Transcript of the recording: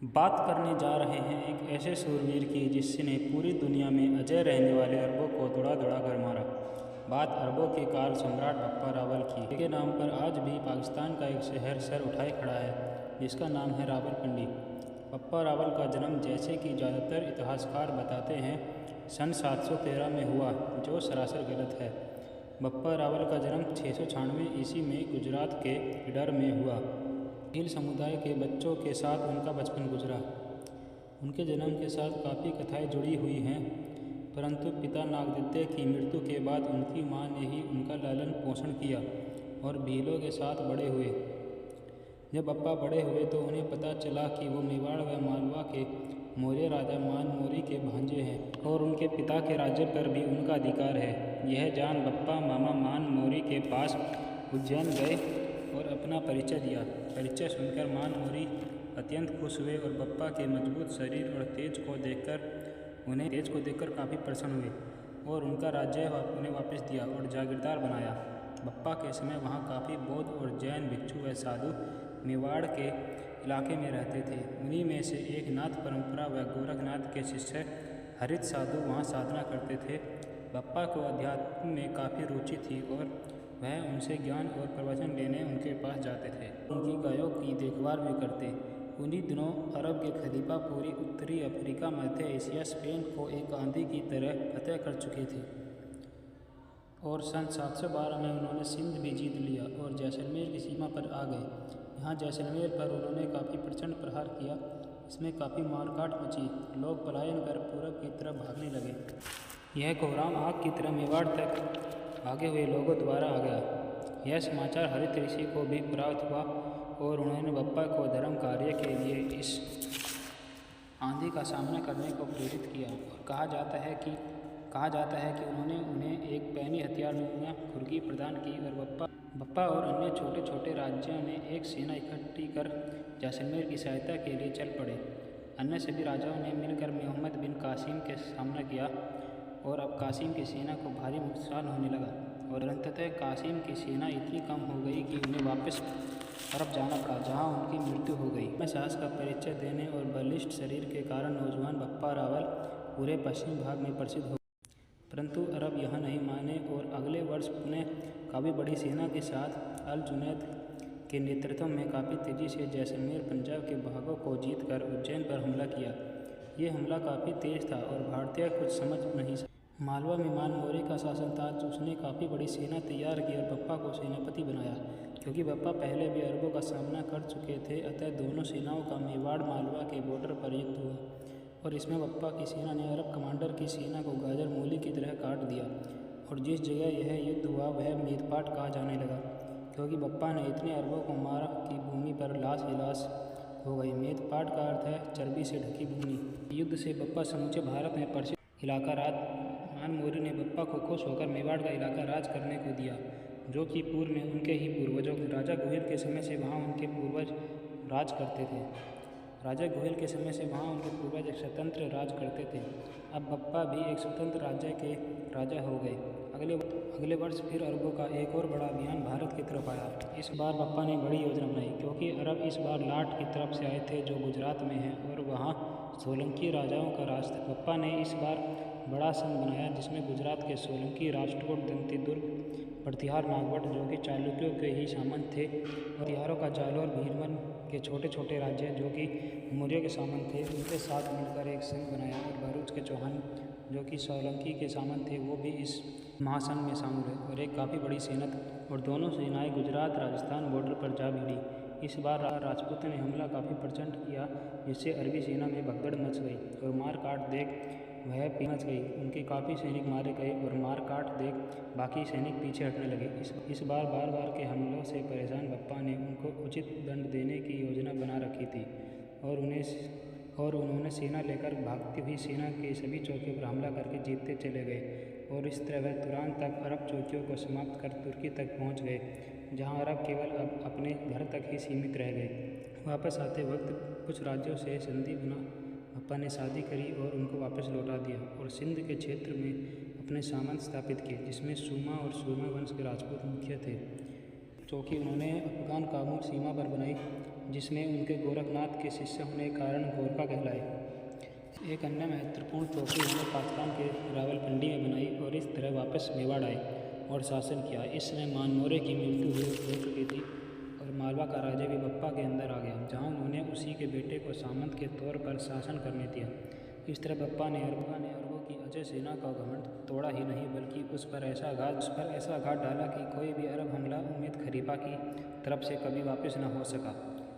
बात करने जा रहे हैं एक ऐसे सूरवीर की जिसने पूरी दुनिया में अजय रहने वाले अरबों को दौड़ा दौड़ा कर मारा। बात अरबों के काल सम्राट बप्पा रावल की। इसके नाम पर आज भी पाकिस्तान का एक शहर सर उठाए खड़ा है जिसका नाम है रावलपिंडी। बप्पा रावल का जन्म जैसे कि ज़्यादातर इतिहासकार बताते हैं सन 713 में हुआ, जो सरासर गलत है। बप्पा रावल का जन्म 696 ईस्वी में गुजरात के ईडर में हुआ। भील समुदाय के बच्चों के साथ उनका बचपन गुजरा। उनके जन्म के साथ काफ़ी कथाएं जुड़ी हुई हैं, परंतु पिता नागदित्य की मृत्यु के बाद उनकी मां ने ही उनका लालन पोषण किया और भीलों के साथ बड़े हुए। जब बप्पा बड़े हुए तो उन्हें पता चला कि वो मेवाड़ व मालवा के मौर्य राजा मान मौर्य के भांजे हैं और उनके पिता के राज्य पर भी उनका अधिकार है। यह जान बप्पा मामा मान मौर्य के पास उज्जैन गए और अपना परिचय दिया। परिचय सुनकर मान मौर्य अत्यंत खुश हुए और बप्पा के मजबूत शरीर और तेज को देखकर काफ़ी प्रसन्न हुए और उनका राज्य उन्हें वापस दिया और जागीरदार बनाया। बप्पा के समय वहाँ काफ़ी बौद्ध और जैन भिक्षु व साधु मेवाड़ के इलाके में रहते थे। उन्हीं में से एक नाथ परंपरा व गोरखनाथ के शिष्य हरित साधु वहाँ साधना करते थे। बप्पा को अध्यात्म में काफ़ी रुचि थी और वह उनसे ज्ञान और प्रवचन लेने उनके पास जाते थे। उनकी गायों की देखभाल भी करते। उन्हीं दिनों अरब के खलीफा पूरी उत्तरी अफ्रीका, मध्य एशिया, स्पेन को एक आंधी की तरह फतह कर चुके थे और सन 712 में उन्होंने सिंध भी जीत लिया और जैसलमेर की सीमा पर आ गए। यहाँ जैसलमेर पर उन्होंने काफ़ी प्रचंड प्रहार किया। इसमें काफ़ी मारकाट मची। लोग पलायन कर पूरब की तरफ भागने लगे। यह कोहराम आग की तरह मेवाड़ तक भागे हुए लोगों द्वारा आ गया। यह समाचार हरित ऋषि को भी प्राप्त हुआ और उन्होंने बप्पा को धर्म कार्य के लिए इस आंधी का सामना करने को प्रेरित किया और कहा जाता है कि उन्होंने उन्हें एक पैनी हथियार नुमा खुरगी प्रदान की और बप्पा और अन्य छोटे छोटे राज्यों ने एक सेना इकट्ठी कर जैसलमेर की सहायता के लिए चल पड़े। अन्य सभी राजाओं ने मिलकर मोहम्मद बिन कासिम के सामना किया और अब कासिम की सेना को भारी नुकसान होने लगा और अंततः कासिम की सेना इतनी कम हो गई कि उन्हें वापस अरब जाना पड़ा, जहां उनकी मृत्यु हो गई। में साहस का परिचय देने और बलिष्ठ शरीर के कारण नौजवान बप्पा रावल पूरे पश्चिमी भाग में प्रसिद्ध हो, परंतु अरब यह नहीं माने और अगले वर्ष पुनः काफ़ी बड़ी सेना के साथ अल जुनैद के नेतृत्व में काफ़ी तेज़ी से जैसलमेर पंजाब के भागों को जीतकर उज्जैन पर हमला किया। ये हमला काफ़ी तेज था और भारतीय कुछ समझ नहीं सके। मालवा में मान मौर्य का शासन था। उसने काफ़ी बड़ी सेना तैयार की और बप्पा को सेनापति बनाया। क्योंकि बप्पा पहले भी अरबों का सामना कर चुके थे, अतः दोनों सेनाओं का मेवाड़ मालवा के बॉर्डर पर युद्ध हुआ और इसमें बप्पा की सेना ने अरब कमांडर की सेना को गाजर मूली की तरह काट दिया और जिस जगह यह युद्ध हुआ वह मीतपाट कहा जाने लगा, क्योंकि बप्पा ने इतने अरबों को मारा कि भूमि पर लाश ही लाश हो गई। मीतपाट का अर्थ है चर्बी से ढकी भूमि। युद्ध से बप्पा समूचे भारत में प्रसिद्ध इलाका राज मान मौर्य ने बप्पा को खुश होकर मेवाड़ का इलाका राज करने को दिया, जो कि पूर्व में उनके ही पूर्वजों राजा गोहिल के समय से वहाँ उनके पूर्वज राज करते थे। राजा गोहिल के समय से वहाँ उनके पूर्वज एक स्वतंत्र राज करते थे। अब बप्पा भी एक स्वतंत्र राज्य के राजा हो गए। अगले वर्ष फिर अरबों का एक और बड़ा अभियान भारत की तरफ आया। इस बार बप्पा ने बड़ी योजना बनाई, क्योंकि अरब इस बार लाट की तरफ से आए थे, जो गुजरात में है और वहाँ सोलंकी राजाओं का राज था। बप्पा ने इस बार बड़ा संघ बनाया जिसमें गुजरात के सोलंकी, राष्ट्रकूट, दंती दुर्ग, प्रतिहार, नागवट, जो कि चालुक्यों के ही सामंत थे, और तिहारों का जालौर, भीलवन के छोटे छोटे राज्य जो कि मौर्यों के सामंत थे, उनके साथ मिलकर एक संघ बनाया और भरूच के चौहान जो कि सोलंकी के सामंत थे, वो भी इस महासंघ में शामिल हुए और एक काफ़ी बड़ी सेना और दोनों सेनाएं गुजरात राजस्थान बॉर्डर पर जा भिड़ी। इस बार राजपूतों ने हमला काफ़ी प्रचंड किया, जिससे अरबी सेना में भगदड़ मच गई और मार काट देख वह मच गई। उनके काफ़ी सैनिक मारे गए और मार काट देख बाकी सैनिक पीछे हटने लगे। इस बार बार के हमलों से परेशान बप्पा ने उनको उचित दंड देने की योजना बना रखी थी और उन्होंने सेना लेकर भागती हुई सेना के सभी चौकियों पर हमला करके जीतते चले गए और इस तरह वह तुरान तक अरब चौकियों को समाप्त कर तुर्की तक पहुंच गए, जहां अरब केवल अब अपने घर तक ही सीमित रह गए। वापस आते वक्त कुछ राज्यों से संधि बना बप्पा ने शादी करी और उनको वापस लौटा दिया और सिंध के क्षेत्र में अपने सामंत स्थापित किए, जिसमें सुमा और सुरमा वंश के राजपूत मुख्य थे। चौकी उन्होंने अफगान काबुल सीमा पर बनाई। जिसमें उनके गोरखनाथ के शिष्य होने के कारण गोरखा कहलाए। एक अन्य महत्वपूर्ण टोपी उन्होंने पाकिस्तान के रावलपिंडी में बनाई और इस तरह वापस मेवाड़ आए और शासन किया। इस समय मानमोरे की मृत्यु हो चुकी थी और मालवा का राज्य भी बप्पा के अंदर आ गया, जहाँ उन्होंने उसी के बेटे को सामंत के तौर पर शासन करने दिया। इस तरह बप्पा ने अरबों की अजय सेना का घमंड तोड़ा ही नहीं, बल्कि उस पर ऐसा घात डाला कि कोई भी अरब हमला उम्मीद खलीफा की तरफ से कभी वापस न हो सका।